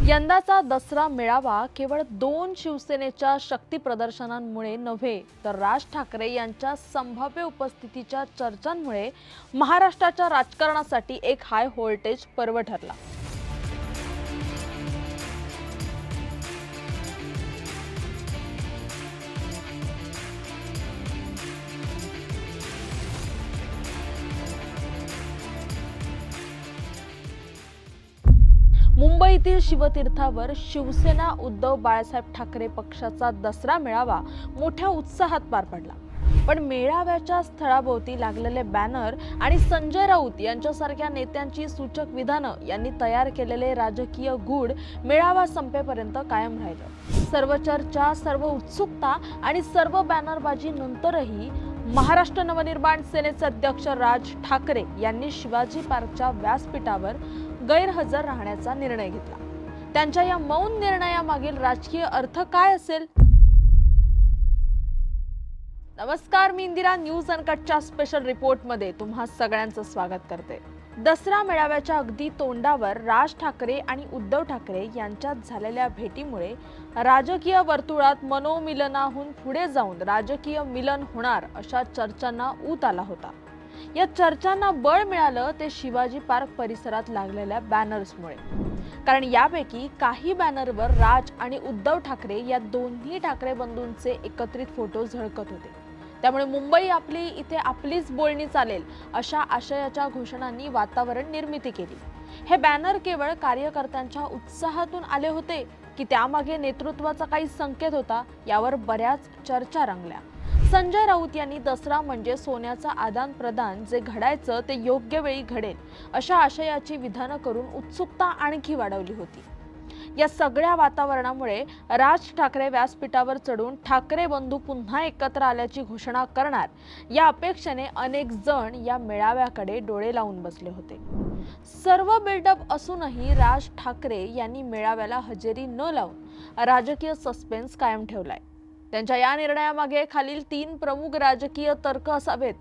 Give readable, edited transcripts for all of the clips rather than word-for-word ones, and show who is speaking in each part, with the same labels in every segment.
Speaker 1: यंदाचा दसरा मेळावा केवळ 2 शिवसेनेच्या शक्ती प्रदर्शनांमुळे नव्हे तर राज ठाकरे यांच्या संभाव्य उपस्थितीच्या चर्चांमुळे महाराष्ट्राच्या राजकारणासाठी एक हाय व्होल्टेज पर्व ठरला। मुंबईतील शिवतीर्थावर शिवसेना उद्धव बाळासाहेब ठाकरे पक्षाचा दसरा मेळावा मोठ्या उत्साहात पार पडला। पण मेळाव्याच्या स्थळाभोवती लागलेले बॅनर आणि संजय राऊत यांच्यासारख्या नेत्यांची सूचक विधानं यांनी तयार केलेले राजकीय गूढ मेळावा संपेपर्यंत कायम राहिलं। सर्व चर्चा, सर्व उत्सुकता आणि सर्व बॅनरबाजी नंतरही महाराष्ट्र नवनिर्माण सेनेचे अध्यक्ष राज ठाकरे यांनी शिवाजी पार्कच्या व्यासपीठावर गैरहजर राहण्याचा निर्णय घेतला। त्यांच्या या मौन निर्णयामागील राजकीय अर्थ काय असेल? नमस्कार, मी इंदिरा न्यूज अनकटच्या स्पेशल रिपोर्टमध्ये तुम्हा सगळ्यांचं स्वागत करते। दसरा मेळाव्याच्या अगदी तोंडावर राज ठाकरे आणि उद्धव ठाकरे यांच्यात झालेल्या भेटीमुळे राजकीय वर्तुळात मनोमिलनाहून पुढे जाऊन राजकीय मिलन होणार अशा चर्चांना ऊत आला होता। या चर्चांना बळ मिळालं ते शिवाजी पार्क परिसरात लागलेल्या बॅनर्समुळे, कारण यापैकी काही बॅनरवर राज आणि उद्धव ठाकरे या दोन्ही ठाकरे बंधूंचे एकत्रित फोटो झळकत होते। त्यामुळे मुंबई आपली, इथे आपलीच बोलणी चालेल अशा आशयाच्या घोषणांनी वातावरण निर्मिती केली। हे बॅनर केवळ कार्यकर्त्यांच्या उत्साहातून आले होते की त्यामागे नेतृत्वाचा काही संकेत होता, यावर बऱ्याच चर्चा रंगल्या। संजय राऊत यांनी दसरा म्हणजे सोन्याचा आदान प्रदान, जे घडायचं ते योग्य वेळी घडेल अशा आशयाची विधानं करून उत्सुकता आणखी वाढवली होती। या सगळ्या वातावरणामुळे राज ठाकरे व्यासपीठावर चढून ठाकरे बंधू पुन्हा एकत्र आल्याची घोषणा करणार या अपेक्षेने अनेक जण या मेळाव्याकडे डोळे लावून बसले होते। सर्व बिल्डअप असूनही राज ठाकरे यांनी मेळाव्याला हजेरी न लावून राजकीय सस्पेन्स कायम ठेवलाय। त्यांच्या या निर्णयामागे खालील 3 प्रमुख राजकीय तर्क असावेत।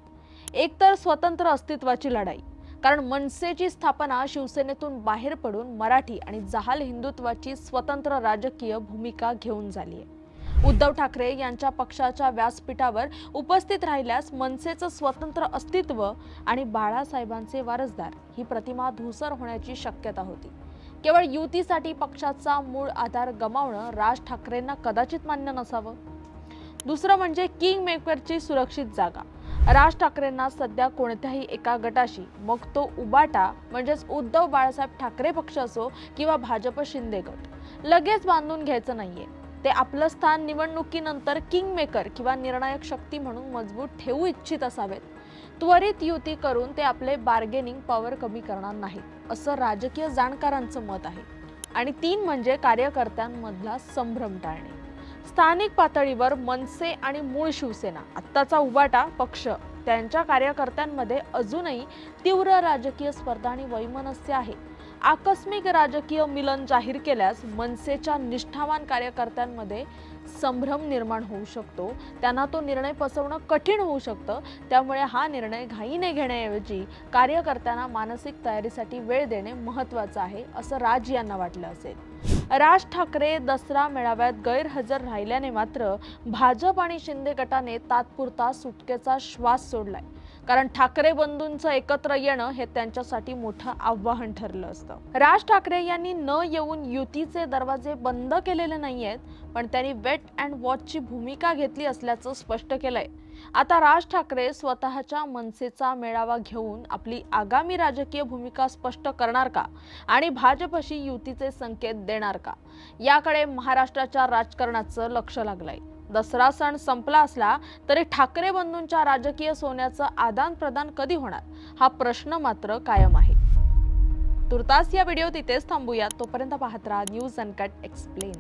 Speaker 1: एक तर स्वतंत्र अस्तित्वाची लढाई, कारण मनसेची स्थापना शिवसेनेतून बाहेर पडून मराठी आणि जहाल हिंदुत्वाची स्वतंत्र राजकीय भूमिका घेऊन झाली आहे। उद्धव ठाकरे यांच्या पक्षाच्या व्यासपीठावर उपस्थित राहिल्यास मनसेचं स्वतंत्र अस्तित्व आणि बाळासाहेबांचे वारसदार ही प्रतिमा धूसर होण्याची शक्यता होती। केवळ युतीसाठी पक्षाचा मूळ आधार गमावणं राज ठाकरेंना कदाचित मान्य नसावं। दुसरं म्हणजे किंग मेकरची सुरक्षित जागा। राज ठाकरेंना सध्या कोणत्याही एका गटाशी, मग तो उबाटा म्हणजेच उद्धव बाळासाहेब ठाकरे पक्ष असो किंवा भाजप शिंदे गट, लगेच बांधून घ्यायचं नाहीये। ते आपलं स्थान निवडणुकीनंतर किंग मेकर किंवा निर्णायक शक्ती म्हणून मजबूत ठेवू इच्छित असावेत। त्वरित युती करून ते आपले बार्गेनिंग पॉवर कमी करणार नाहीत असं राजकीय जाणकारांचं मत आहे। आणि 3 म्हणजे कार्यकर्त्यांमधला संभ्रम टाळणे। स्थानिक पातळीवर मनसे आणि मूळ शिवसेना, आत्ताचा उबाटा पक्ष, त्यांच्या कार्यकर्त्यांमध्ये अजूनही तीव्र राजकीय स्पर्धा आणि वैमनस्य आहे। आकस्मिक राजकीय मिलन जाहीर केल्यास मनसेच्या निष्ठावान कार्यकर्त्यांमध्ये संभ्रम निर्माण होऊ शकतो, त्यांना तो निर्णय पचवणं कठीण होऊ शकतं। त्यामुळे हा निर्णय घाईने घेण्याऐवजी कार्यकर्त्यांना मानसिक तयारीसाठी वेळ देणे महत्त्वाचं आहे असं राज यांना वाटलं असेल। राज ठाकरे दसरा मेळाव्यात गैरहजर राहिल्याने मात्र भाजप आणि शिंदे गटाने तात्पुरता सुटकेचा श्वास सोडलाय, कारण ठाकरे बंधूंचं एकत्र येणं हे त्यांच्यासाठी मोठं आव्हान ठरलं असतं। राज ठाकरे यांनी न येऊन युतीचे दरवाजे बंद केलेले नाहीयेत, पण त्यांनी वेट अँड वॉचची भूमिका घेतली असल्याचं स्पष्ट केलंय। आता राज ठाकरे स्वतःच्या मनसेचा मेळावा घेऊन आपली आगामी राजकीय भूमिका स्पष्ट करणार का आणि भाजपशी युतीचे संकेत देणार का, याकडे महाराष्ट्राच्या राजकारणाचं लक्ष लागलंय। दसरा सण संपला असला तरी ठाकरे बंधूंच्या राजकीय सोन्याचं आदान प्रदान कधी होणार हा प्रश्न मात्र कायम आहे। तुर्तास या व्हिडिओ तिथेच थांबूया। तोपर्यंत पाहत राहा न्यूज अनकट एक्सप्लेन।